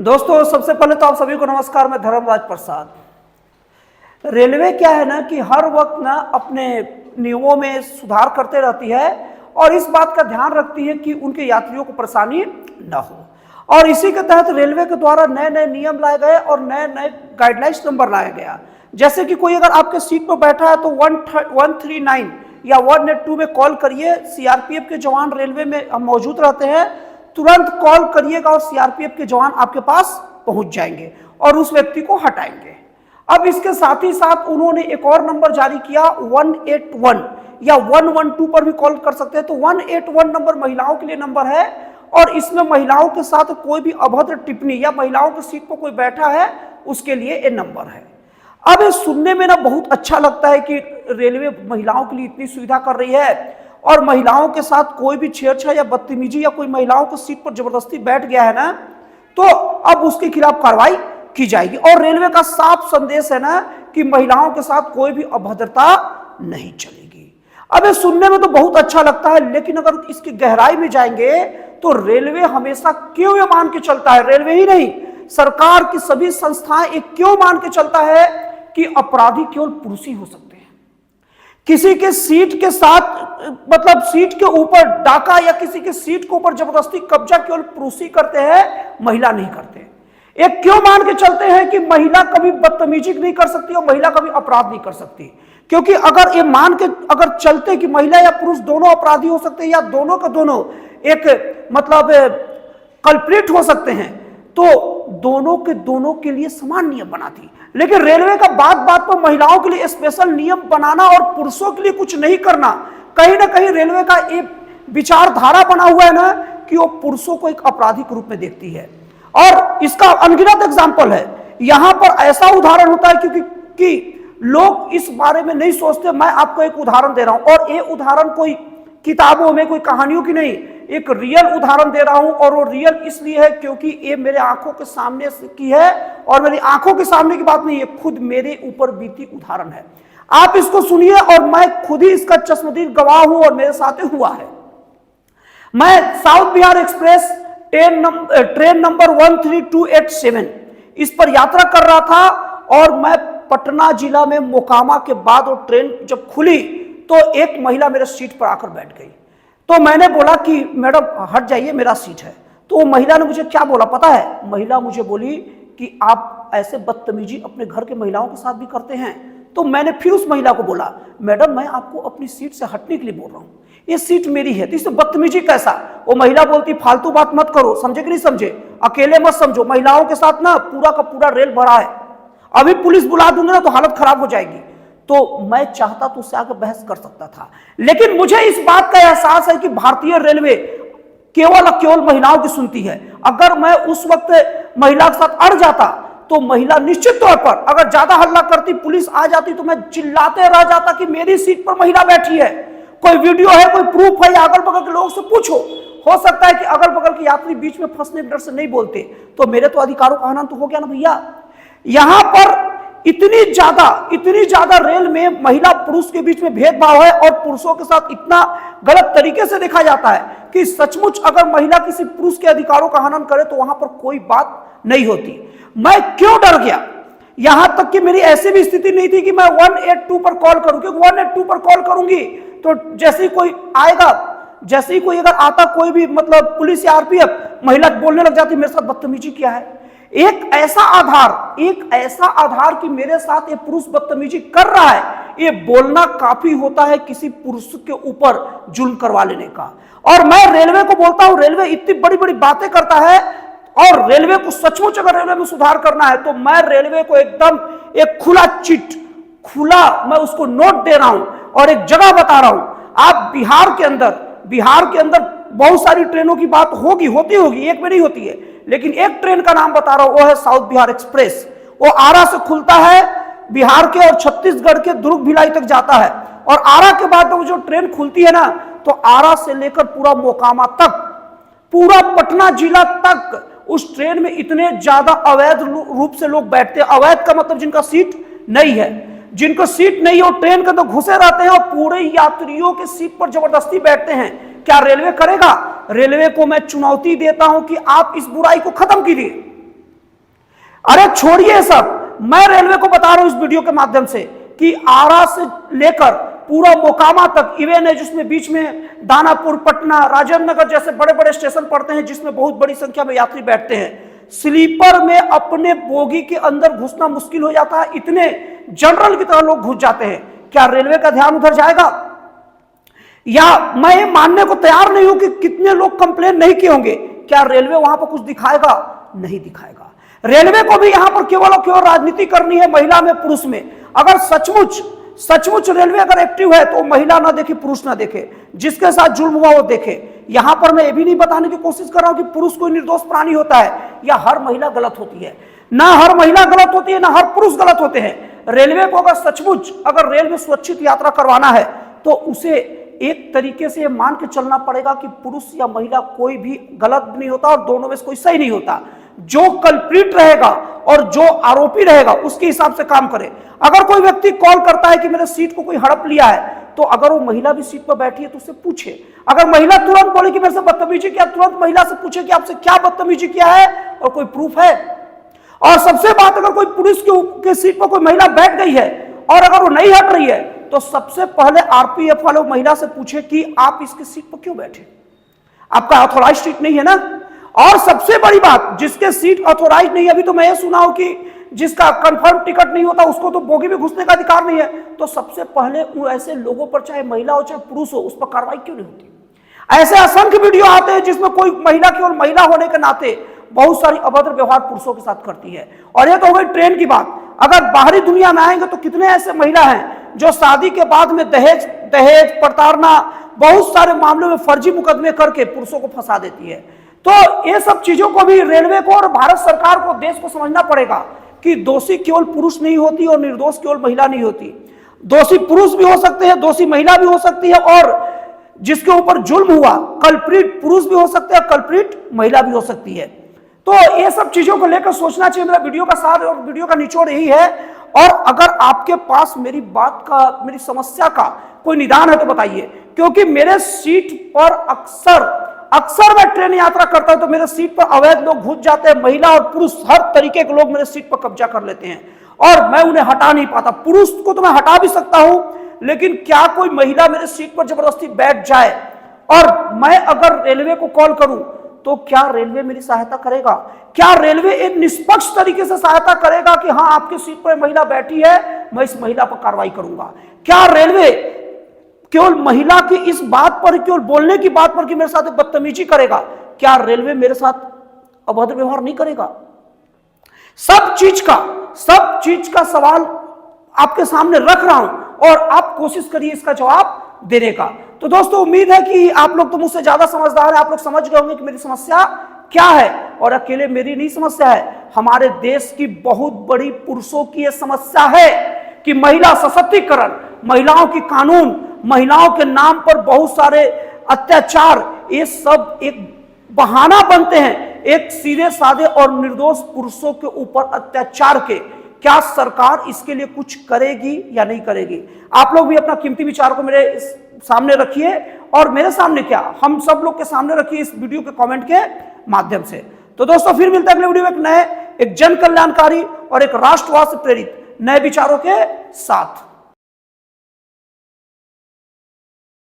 दोस्तों, सबसे पहले तो आप सभी को नमस्कार। मैं धर्मराज प्रसाद। रेलवे क्या है ना कि हर वक्त ना अपने नियमों में सुधार करते रहती है और इस बात का ध्यान रखती है कि उनके यात्रियों को परेशानी ना हो। और इसी के तहत रेलवे के द्वारा नए नए नियम लाए गए और नए नए गाइडलाइंस नंबर लाया गया। जैसे कि कोई अगर आपके सीट पर बैठा है तो 139 या 182 में कॉल करिए। सीआरपीएफ के जवान रेलवे में मौजूद रहते हैं, तुरंत कॉल करिएगा और सीआरपीएफ के जवान आपके पास पहुंच जाएंगे और उस व्यक्ति को हटाएंगे। अब इसके साथ ही साथ उन्होंने एक और नंबर जारी किया 181 या 112 पर भी कॉल कर सकते हैं। तो 181 नंबर महिलाओं के लिए नंबर है और इसमें महिलाओं के साथ कोई भी अभद्र टिप्पणी या महिलाओं की सीट पर कोई बैठा है उसके लिए ये नंबर है। अब ये सुनने में ना बहुत अच्छा लगता है कि रेलवे महिलाओं के लिए इतनी सुविधा कर रही है और महिलाओं के साथ कोई भी छेड़छाड़ या बदतमीजी या कोई महिलाओं को सीट पर जबरदस्ती बैठ गया है ना तो अब उसके खिलाफ कार्रवाई की जाएगी। और रेलवे का साफ संदेश है ना कि महिलाओं के साथ कोई भी अभद्रता नहीं चलेगी। अब ये सुनने में तो बहुत अच्छा लगता है, लेकिन अगर इसकी गहराई में जाएंगे तो रेलवे हमेशा क्यों ये मान के चलता है, रेलवे ही नहीं सरकार की सभी संस्थाएं एक क्यों मान के चलता है कि अपराधी केवल पुरुष ही हो सकते हैं। किसी के सीट के साथ मतलब सीट के ऊपर डाका या किसी के सीट के ऊपर जबरदस्ती कब्जा केवल पुरुष ही करते हैं, महिला नहीं करते। एक क्यों मान के चलते हैं कि महिला कभी बदतमीजी नहीं कर सकती और महिला कभी अपराध नहीं कर सकती, क्योंकि अगर ये मान के अगर चलते कि महिला या पुरुष दोनों अपराधी हो सकते हैं या दोनों का दोनों एक मतलब कल्प्रिट हो सकते हैं तो दोनों के लिए समान नियम बनाती। लेकिन रेलवे का बात बात पर महिलाओं के लिए स्पेशल नियम बनाना और पुरुषों के लिए कुछ नहीं करना, कहीं ना कहीं रेलवे का एक विचारधारा बना हुआ है ना कि वो पुरुषों को एक अपराधी के रूप में देखती है। और इसका अनगिनत एग्जाम्पल है। यहां पर ऐसा उदाहरण होता है क्योंकि लोग इस बारे में नहीं सोचते। मैं आपको एक उदाहरण दे रहा हूं और ये उदाहरण कोई किताबों में कोई कहानियों की नहीं, एक रियल उदाहरण दे रहा हूं। और वो रियल इसलिए है क्योंकि ये मेरे आंखों के सामने की है और मेरी आंखों के सामने की बात नहीं है, खुद मेरे ऊपर बीती उदाहरण है। आप इसको सुनिए और मैं खुद ही इसका चश्मदीद गवाह हूं और मेरे साथ हुआ है। मैं south Bihar express train number 13287 इस पर यात्रा कर रहा था और मैं पटना जिला में मोकामा के बाद वो ट्रेन जब खुली तो एक महिला मेरे सीट पर आकर बैठ गई। तो मैंने बोला कि मैडम हट जाइए, मेरा सीट है। तो वो महिला ने मुझे क्या बोला पता है? महिला मुझे बोली कि आप ऐसे बदतमीजी अपने घर के महिलाओं के साथ भी करते हैं। तो मैंने फिर उस महिला को बोला, मैडम मैं आपको अपनी सीट से हटने के लिए बोल रहा हूँ, ये सीट मेरी है, तो इससे बदतमीजी कैसा? वो महिला बोलती फालतू बात मत करो, समझे कि नहीं समझे, अकेले मत समझो, महिलाओं के साथ ना पूरा का पूरा रेल भरा है, अभी पुलिस बुला दूंगा ना तो हालत खराब हो जाएगी। तो मैं चाहता तो उससे आकर बहस कर सकता था, लेकिन मुझे इस बात का एहसास है कि भारतीय रेलवे केवल और केवल महिलाओं की सुनती है। अगर मैं उस वक्त महिला के साथ अड़ जाता तो महिला निश्चित तौर पर अगर ज्यादा हल्ला करती, पुलिस आ जाती तो मैं चिल्लाते रह जाता कि मेरी सीट पर महिला बैठी है, कोई वीडियो है, कोई प्रूफ है, या अगल बगल के लोगों से पूछो। हो सकता है कि अगल बगल के यात्री बीच में फंसने के डर से नहीं बोलते, तो मेरे तो अधिकारों का हनन तो हो गया ना भैया। यहां पर इतनी ज्यादा रेल में महिला पुरुष के बीच में भेदभाव है और पुरुषों के साथ इतना गलत तरीके से देखा जाता है कि सचमुच अगर महिला किसी पुरुष के अधिकारों का हनन करे तो वहां पर कोई बात नहीं होती। मैं क्यों डर गया? यहां तक कि मेरी ऐसी भी स्थिति नहीं थी कि मैं 182 पर कॉल करूं, क्योंकि 182 पर कॉल करूंगी तो जैसे ही कोई आएगा, जैसे ही कोई अगर आता कोई भी मतलब पुलिस या आरपीएफ, महिला बोलने लग जाती मेरे साथ बदतमीजी किया है। एक ऐसा आधार कि मेरे साथ ये पुरुष बदतमीजी कर रहा है, ये बोलना काफी होता है किसी पुरुष के ऊपर जुल्म करवा लेने का। और मैं रेलवे को बोलता हूं, रेलवे इतनी बड़ी बड़ी बातें करता है और रेलवे को सचमुच अगर रेलवे में सुधार करना है तो मैं रेलवे को एकदम एक खुला मैं उसको नोट दे रहा हूं और एक जगह बता रहा हूं। आप बिहार के अंदर बहुत सारी ट्रेनों की बात होती होगी, एक में नहीं होती है, लेकिन एक ट्रेन का नाम बता रहा हूं, वो है साउथ बिहार एक्सप्रेस। वो आरा से खुलता है, बिहार के और छत्तीसगढ़ के दुर्ग भिलाई तक जाता है और आरा के बाद वो जो ट्रेन खुलती है ना तो आरा से लेकर पूरा मोकामा तक, पूरा पटना जिला तक उस ट्रेन में इतने ज्यादा अवैध रूप से लोग बैठते हैं। अवैध का मतलब जिनका सीट नहीं है, जिनको सीट नहीं है वो ट्रेन के अंदर घुसे रहते हैं और पूरे यात्रियों के सीट पर जबरदस्ती बैठते हैं। क्या रेलवे करेगा? रेलवे को मैं चुनौती देता हूं कि आप इस बुराई को खत्म कीजिए। अरे छोड़िए सब, मैं रेलवे को बता रहा हूं इस वीडियो के माध्यम से कि आरा से लेकर पूरा मोकामा तक, इवन है जिसमें बीच में दानापुर, पटना, राजेंद्र नगर जैसे बड़े बड़े स्टेशन पड़ते हैं जिसमें बहुत बड़ी संख्या में यात्री बैठते हैं, स्लीपर में अपने बोगी के अंदर घुसना मुश्किल हो जाता है, इतने जनरल की तरह लोग घुस जाते हैं। क्या रेलवे का ध्यान उधर जाएगा? या मैं ये मानने को तैयार नहीं हूं कि कितने लोग कंप्लेन नहीं किए होंगे, क्या रेलवे वहां पर कुछ दिखाएगा? नहीं दिखाएगा। रेलवे को भी यहां पर केवल और केवल राजनीति करनी है महिला में, पुरुष में। अगर सचमुच रेलवे अगर एक्टिव है तो महिला ना देखे, पुरुष ना देखे, जिसके साथ जुल्म हुआ वो देखे। यहां पर मैं ये भी नहीं बताने की कोशिश कर रहा हूं कि पुरुष कोई निर्दोष प्राणी होता है या हर महिला गलत होती है। ना हर महिला गलत होती है, ना हर पुरुष गलत होते हैं। रेलवे को अगर सचमुच अगर रेल में सुरक्षित यात्रा करवाना है तो उसे एक तरीके से मान के चलना पड़ेगा कि पुरुष या महिला कोई भी गलत नहीं होता और दोनों में से कोई सही नहीं होता। जो कल्प्रिट रहेगा और जो आरोपी रहेगा उसके हिसाब से काम करे। अगर कोई व्यक्ति कॉल करता है कि मेरे सीट को कोई हड़प लिया है, तो अगर वो महिला भी सीट पर बैठी है तो उससे पूछे। अगर महिला तुरंत बोले कि मेरे से बदतमीजी किया, तुरंत महिला से पूछे कि आपसे क्या बदतमीजी किया है और कोई प्रूफ है। और सबसे बात, अगर कोई पुलिस के सीट पर कोई महिला बैठ गई है और अगर वो नहीं हट रही है तो सबसे पहले आरपीएफ वाले महिला से पूछे कि आप इसकी सीट पर क्यों बैठे, आपका ऑथोराइज सीट नहीं है ना। और सबसे बड़ी बात, जिसके सीट ऑथोराइज नहीं है, अभी तो मैं ये सुना हूं कि जिसका कंफर्म टिकट नहीं होता उसको तो बोगी में घुसने का अधिकार नहीं है, तो सबसे पहले ऐसे लोगों पर, चाहे महिला हो चाहे पुरुष हो, उस पर कार्रवाई क्यों नहीं होती? ऐसे असंख्य वीडियो आते हैं जिसमें कोई महिला केवल महिला होने के नाते बहुत सारी अभद्र व्यवहार पुरुषों के साथ करती है। और ये तो हो गई ट्रेन की बात। अगर बाहरी दुनिया में आएंगे तो कितने ऐसे महिला हैं जो शादी के बाद में दहेज प्रताड़ना, बहुत सारे मामलों में फर्जी मुकदमे करके पुरुषों को फंसा देती है। तो ये सब चीजों को भी रेलवे को और भारत सरकार को, देश को समझना पड़ेगा कि दोषी केवल पुरुष नहीं होती और निर्दोष केवल महिला नहीं होती। दोषी पुरुष भी हो सकते हैं, दोषी महिला भी हो सकती है, और जिसके ऊपर जुल्म हुआ कल्प्रिट पुरुष भी हो सकते हैं, कल्प्रिट महिला भी हो सकती है। तो ये सब चीजों को लेकर सोचना चाहिए। मेरा वीडियो का सार और वीडियो का निचोड़ यही है। और अगर आपके पास मेरी बात का, मेरी समस्या का कोई निदान है तो बताइए, क्योंकि मेरे सीट पर अक्सर मैं ट्रेन यात्रा करता हूं तो मेरे सीट पर अवैध लोग घुस जाते हैं। महिला और पुरुष हर तरीके के लोग मेरे सीट पर कब्जा कर लेते हैं और मैं उन्हें हटा नहीं पाता। पुरुष को तो मैं हटा भी सकता हूं, लेकिन क्या कोई महिला मेरे सीट पर जबरदस्ती बैठ जाए और मैं अगर रेलवे को कॉल करूं तो क्या रेलवे मेरी सहायता करेगा? क्या रेलवे एक निष्पक्ष तरीके से सहायता करेगा कि हाँ, आपकी सीट पर महिला बैठी है, मैं इस महिला पर कार्रवाई करूंगा? क्या रेलवे केवल महिला की इस बात पर, केवल बोलने की बात पर कि मेरे साथ बदतमीजी करेगा, क्या रेलवे मेरे साथ अभद्र व्यवहार नहीं करेगा? सब चीज का सवाल आपके सामने रख रहा हूं और आप कोशिश करिए इसका जवाब देने का। तो दोस्तों, उम्मीद है कि आप लोग तो मुझसे ज्यादा समझदार हैं, आप लोग समझ गए होंगे कि मेरी समस्या क्या है। और अकेले मेरी नहीं समस्या है, हमारे देश की बहुत बड़ी पुरुषों की यह समस्या है कि महिला सशक्तिकरण, महिलाओं की कानून, महिलाओं के नाम पर बहुत सारे अत्याचार, ये सब एक बहाना बनते हैं एक सीधे साधे और निर्दोष पुरुषों के ऊपर अत्याचार के। क्या सरकार इसके लिए कुछ करेगी या नहीं करेगी? आप लोग भी अपना कीमती विचार को मेरे सामने रखिए और मेरे सामने क्या, हम सब लोग के सामने रखिए इस वीडियो के कमेंट के माध्यम से। तो दोस्तों, फिर मिलते हैं अगले वीडियो में एक जन कल्याणकारी और एक राष्ट्रवाद से प्रेरित नए विचारों के साथ।